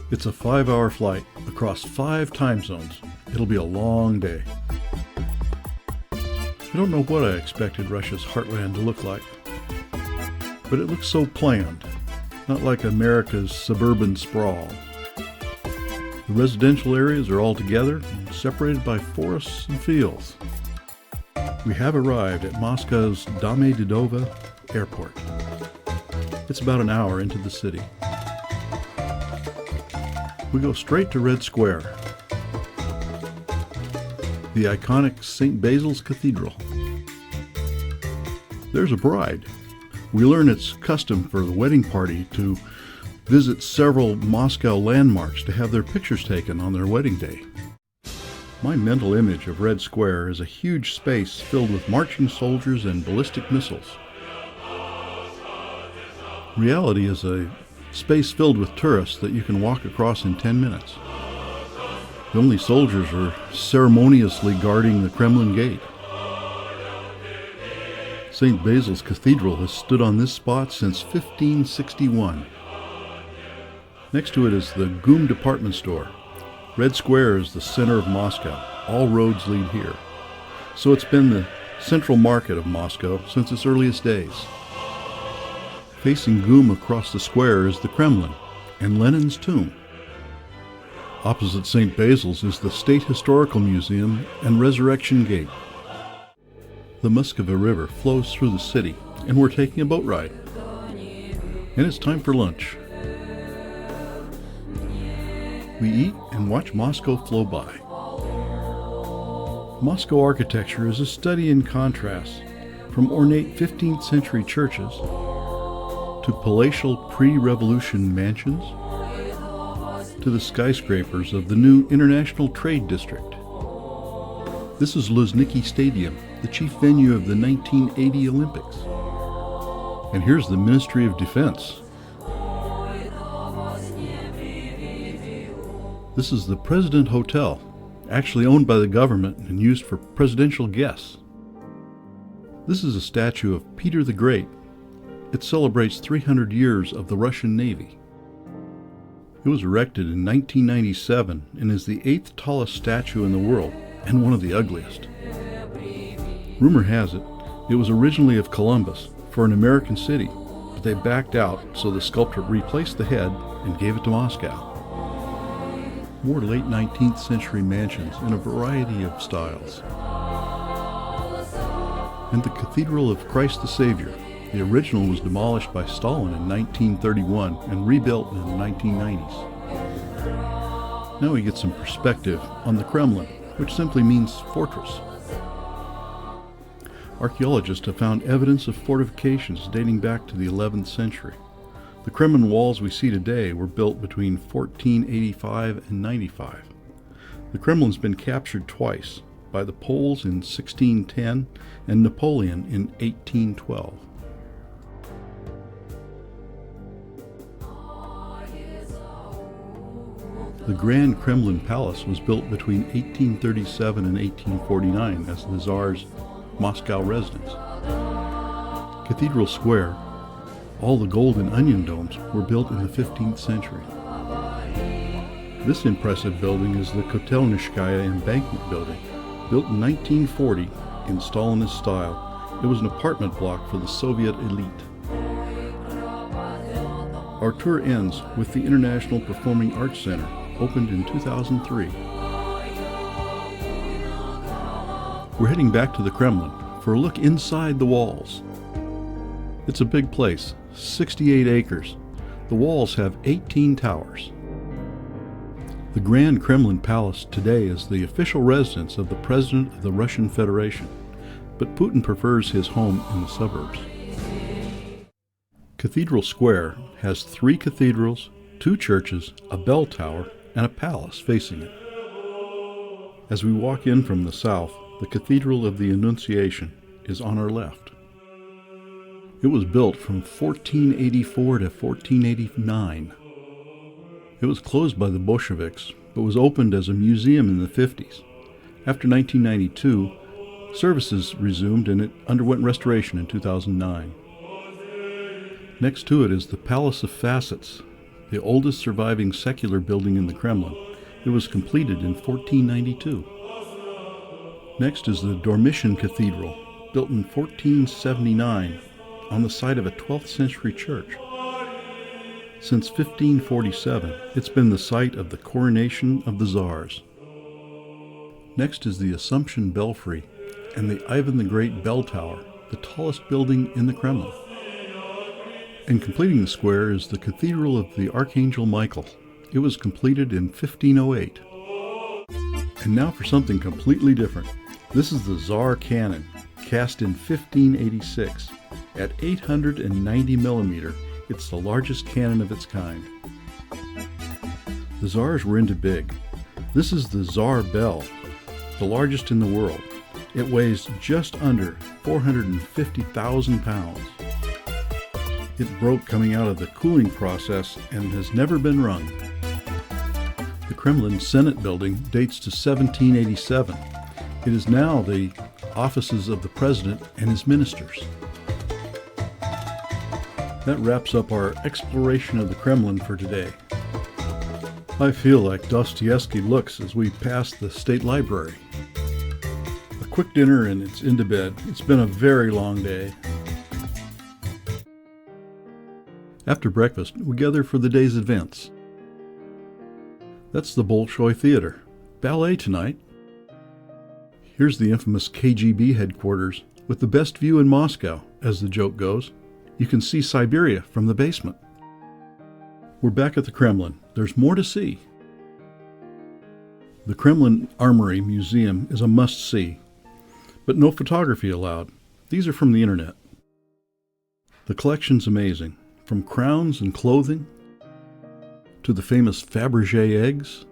It's a 5-hour flight across 5 time zones. It'll be a long day. I don't know what I expected Russia's heartland to look like, but it looks so planned, not like America's suburban sprawl. The residential areas are all together and separated by forests and fields. We have arrived at Moscow's Domodedovo Airport. It's about an hour into the city. We go straight to Red Square, the iconic St. Basil's Cathedral. There's a bride. We learn it's custom for the wedding party to visit several Moscow landmarks to have their pictures taken on their wedding day. My mental image of Red Square is a huge space filled with marching soldiers and ballistic missiles. Reality is a space filled with tourists that you can walk across in 10 minutes. The only soldiers are ceremoniously guarding the Kremlin gate. St. Basil's Cathedral has stood on this spot since 1561. Next to it is the GUM department store. Red Square is the center of Moscow. All roads lead here. So it's been the central market of Moscow since its earliest days. Facing GUM across the square is the Kremlin and Lenin's tomb. Opposite St. Basil's is the State Historical Museum and Resurrection Gate. The Moscova River flows through the city, and we're taking a boat ride. And it's time for lunch. We eat and watch Moscow flow by. Moscow architecture is a study in contrast, from ornate 15th century churches to palatial pre-revolution mansions to the skyscrapers of the new International Trade District. This is Luzhniki Stadium, the chief venue of the 1980 Olympics. And here's the Ministry of Defense. This is the President Hotel, actually owned by the government and used for presidential guests. This is a statue of Peter the Great. It celebrates 300 years of the Russian Navy. It was erected in 1997 and is the 8th tallest statue in the world and one of the ugliest. Rumor has it, it was originally of Columbus for an American city, but they backed out, so the sculptor replaced the head and gave it to Moscow. More late 19th century mansions in a variety of styles. And the Cathedral of Christ the Savior. The original was demolished by Stalin in 1931 and rebuilt in the 1990s. Now we get some perspective on the Kremlin, which simply means fortress. Archaeologists have found evidence of fortifications dating back to the 11th century. The Kremlin walls we see today were built between 1485 and 95. The Kremlin's been captured twice, by the Poles in 1610 and Napoleon in 1812. The Grand Kremlin Palace was built between 1837 and 1849 as the Tsar's Moscow residence. Cathedral Square, all the golden onion domes, were built in the 15th century. This impressive building is the Kotelnishkaya Embankment Building. Built in 1940 in Stalinist style, it was an apartment block for the Soviet elite. Our tour ends with the International Performing Arts Center, opened in 2003. We're heading back to the Kremlin for a look inside the walls. It's a big place, 68 acres. The walls have 18 towers. The Grand Kremlin Palace today is the official residence of the President of the Russian Federation, but Putin prefers his home in the suburbs. Cathedral Square has 3 cathedrals, 2 churches, a bell tower, and a palace facing it. As we walk in from the south, the Cathedral of the Annunciation is on our left. It was built from 1484 to 1489. It was closed by the Bolsheviks, but was opened as a museum in the 50s. After 1992, services resumed and it underwent restoration in 2009. Next to it is the Palace of Facets. the oldest surviving secular building in the Kremlin. It was completed in 1492. Next is the Dormition Cathedral, built in 1479 on the site of a 12th century church. Since 1547, it's been the site of the coronation of the Tsars. Next is the Assumption Belfry and the Ivan the Great Bell Tower, the tallest building in the Kremlin. And completing the square is the Cathedral of the Archangel Michael. It was completed in 1508. And now for something completely different. This is the Tsar Cannon, cast in 1586. At 890 millimeter, it's the largest cannon of its kind. The Tsars were into big. This is the Tsar Bell, the largest in the world. It weighs just under 450,000 pounds. It broke coming out of the cooling process and has never been rung. The Kremlin Senate building dates to 1787. It is now the offices of the president and his ministers. That wraps up our exploration of the Kremlin for today. I feel like Dostoevsky looks as we pass the State Library. A quick dinner and it's into bed. It's been a very long day. After breakfast, we gather for the day's events. That's the Bolshoi Theater. Ballet tonight. Here's the infamous KGB headquarters with the best view in Moscow, as the joke goes. You can see Siberia from the basement. We're back at the Kremlin. There's more to see. The Kremlin Armory Museum is a must-see, but no photography allowed. These are from the internet. The collection's amazing, from crowns and clothing to the famous Fabergé eggs,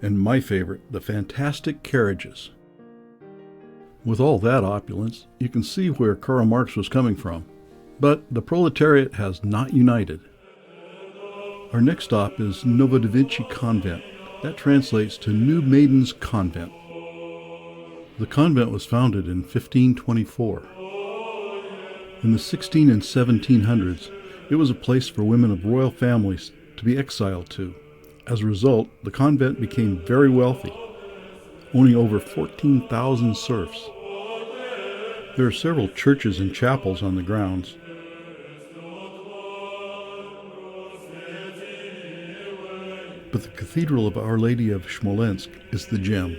and my favorite, the fantastic carriages. With all that opulence, you can see where Karl Marx was coming from. But the proletariat has not united. Our next stop is Novodevichy Convent. That translates to New Maiden's Convent. The convent was founded in 1524. In the 16 and 1700s, it was a place for women of royal families to be exiled to. As a result, the convent became very wealthy, owning over 14,000 serfs. There are several churches and chapels on the grounds. But the Cathedral of Our Lady of Smolensk is the gem.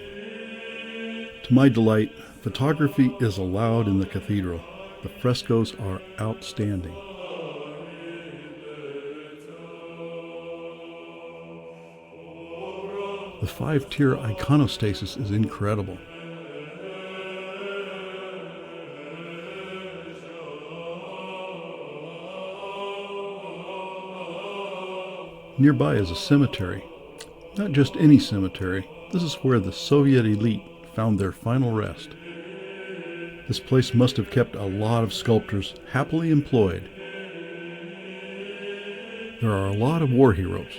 To my delight, photography is allowed in the cathedral. The frescoes are outstanding. The 5-tier iconostasis is incredible. Nearby is a cemetery. Not just any cemetery. This is where the Soviet elite found their final rest. This place must have kept a lot of sculptors happily employed. There are a lot of war heroes.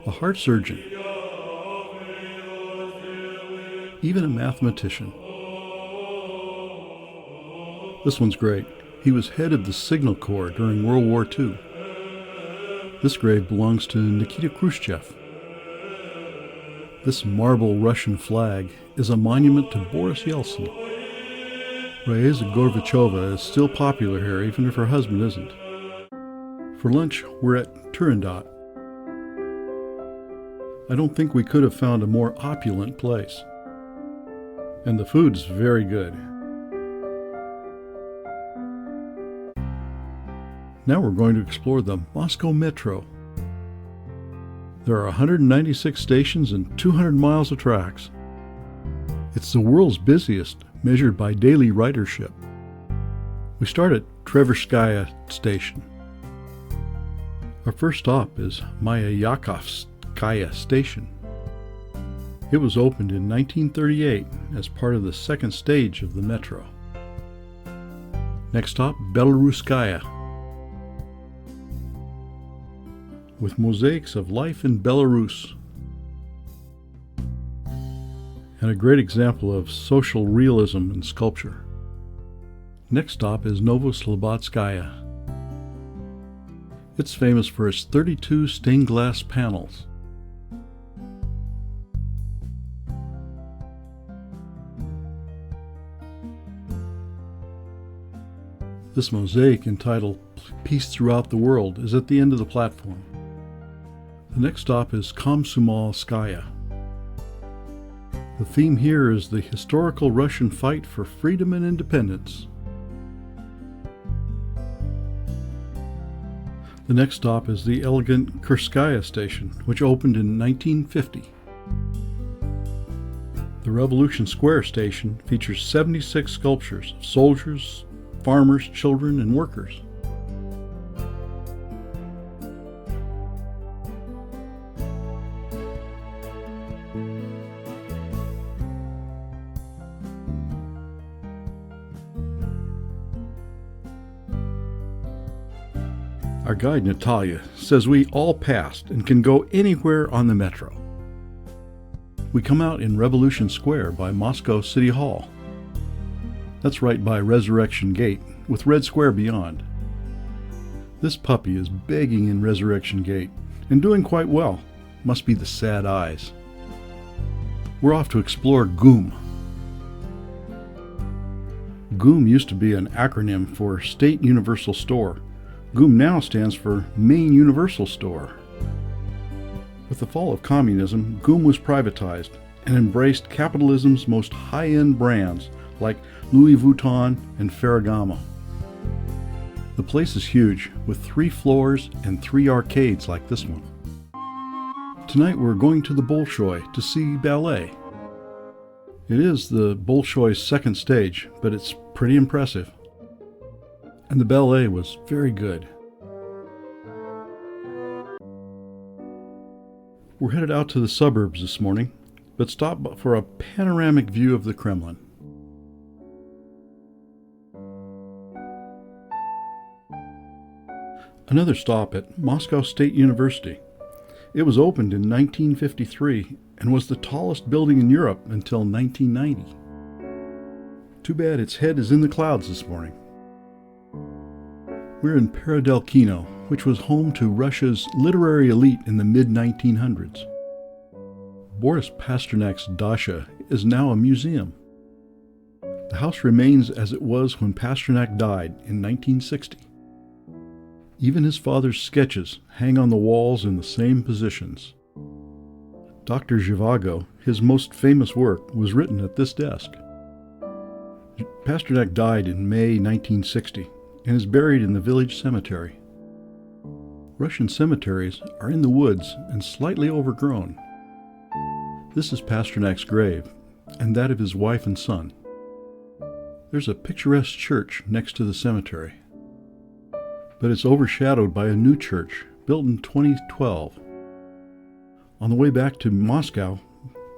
A heart surgeon, even a mathematician. This one's great. He was head of the Signal Corps during World War II. This grave belongs to Nikita Khrushchev. This marble Russian flag is a monument to Boris Yeltsin. Raisa Gorbachova is still popular here, even if her husband isn't. For lunch, we're at Turandot. I don't think we could have found a more opulent place. And the food's very good. Now we're going to explore the Moscow Metro. There are 196 stations and 200 miles of tracks. It's the world's busiest, measured by daily ridership. We start at Tverskaya Station. Our first stop is Mayakovskaya Station. It was opened in 1938 as part of the second stage of the metro. Next stop, Belaruskaya, with mosaics of life in Belarus, and a great example of social realism in sculpture. Next stop is Novoslobodskaya. It's famous for its 32 stained glass panels. This mosaic entitled Peace Throughout the World is at the end of the platform. The next stop is Komsomolskaya. The theme here is the historical Russian fight for freedom and independence. The next stop is the elegant Kurskaya station, which opened in 1950. The Revolution Square station features 76 sculptures of soldiers, farmers, children, and workers. Our guide Natalia says we all passed and can go anywhere on the metro. We come out in Revolution Square by Moscow City Hall. That's right by Resurrection Gate, with Red Square beyond. This puppy is begging in Resurrection Gate, and doing quite well. Must be the sad eyes. We're off to explore GUM. GUM used to be an acronym for State Universal Store. GUM now stands for Main Universal Store. With the fall of communism, GUM was privatized and embraced capitalism's most high-end brands like Louis Vuitton and Ferragamo. The place is huge, with 3 floors and 3 arcades like this one. Tonight we're going to the Bolshoi to see ballet. It is the Bolshoi's second stage, but it's pretty impressive. And the ballet was very good. We're headed out to the suburbs this morning, but stop for a panoramic view of the Kremlin. Another stop at Moscow State University. It was opened in 1953 and was the tallest building in Europe until 1990. Too bad its head is in the clouds this morning. We're in Peredelkino, which was home to Russia's literary elite in the mid-1900s. Boris Pasternak's dacha is now a museum. The house remains as it was when Pasternak died in 1960. Even his father's sketches hang on the walls in the same positions. Dr. Zhivago, his most famous work, was written at this desk. Pasternak died in May 1960 and is buried in the village cemetery. Russian cemeteries are in the woods and slightly overgrown. This is Pasternak's grave, and that of his wife and son. There's a picturesque church next to the cemetery, but it's overshadowed by a new church built in 2012. On the way back to Moscow,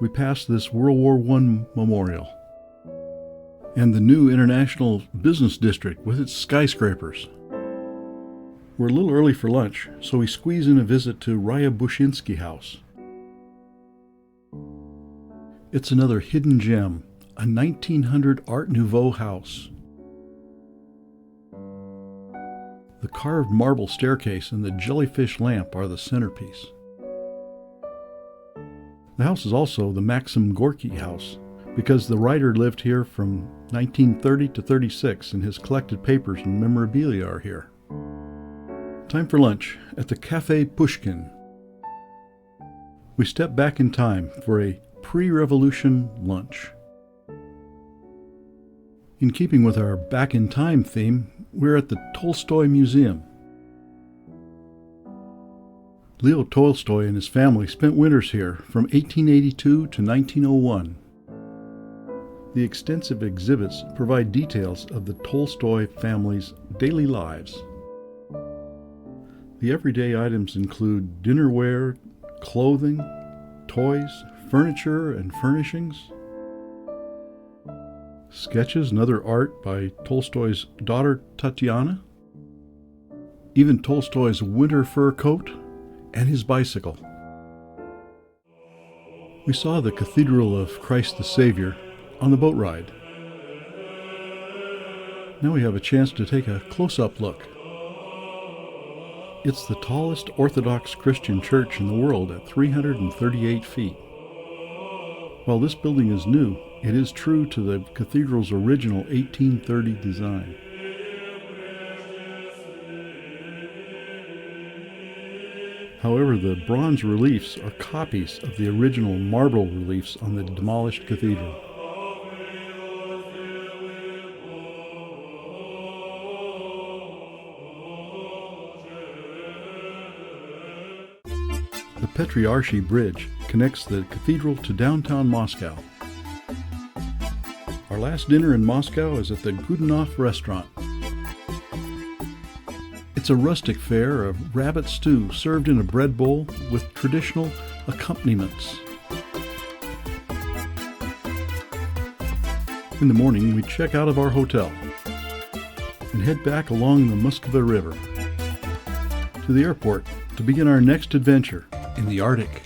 we passed this World War I memorial and the new International Business District with its skyscrapers. We're a little early for lunch, so we squeeze in a visit to Ryabushinsky House. It's another hidden gem, a 1900 Art Nouveau house. The carved marble staircase and the jellyfish lamp are the centerpiece. The house is also the Maxim Gorky house, because the writer lived here from 1930 to 36 and his collected papers and memorabilia are here. Time for lunch at the Café Pushkin. We step back in time for a pre-revolution lunch. In keeping with our back in time theme, we're at the Tolstoy Museum. Leo Tolstoy and his family spent winters here from 1882 to 1901. The extensive exhibits provide details of the Tolstoy family's daily lives. The everyday items include dinnerware, clothing, toys, furniture, and furnishings, sketches and other art by Tolstoy's daughter Tatiana, even Tolstoy's winter fur coat, and his bicycle. We saw the Cathedral of Christ the Savior on the boat ride. Now we have a chance to take a close-up look. It's the tallest Orthodox Christian church in the world at 338 feet. While this building is new, it is true to the cathedral's original 1830 design. However, the bronze reliefs are copies of the original marble reliefs on the demolished cathedral. The Patriarchy Bridge connects the cathedral to downtown Moscow. Our last dinner in Moscow is at the Godunov restaurant. It's a rustic fare of rabbit stew served in a bread bowl with traditional accompaniments. In the morning, we check out of our hotel and head back along the Moscova River to the airport to begin our next adventure in the Arctic.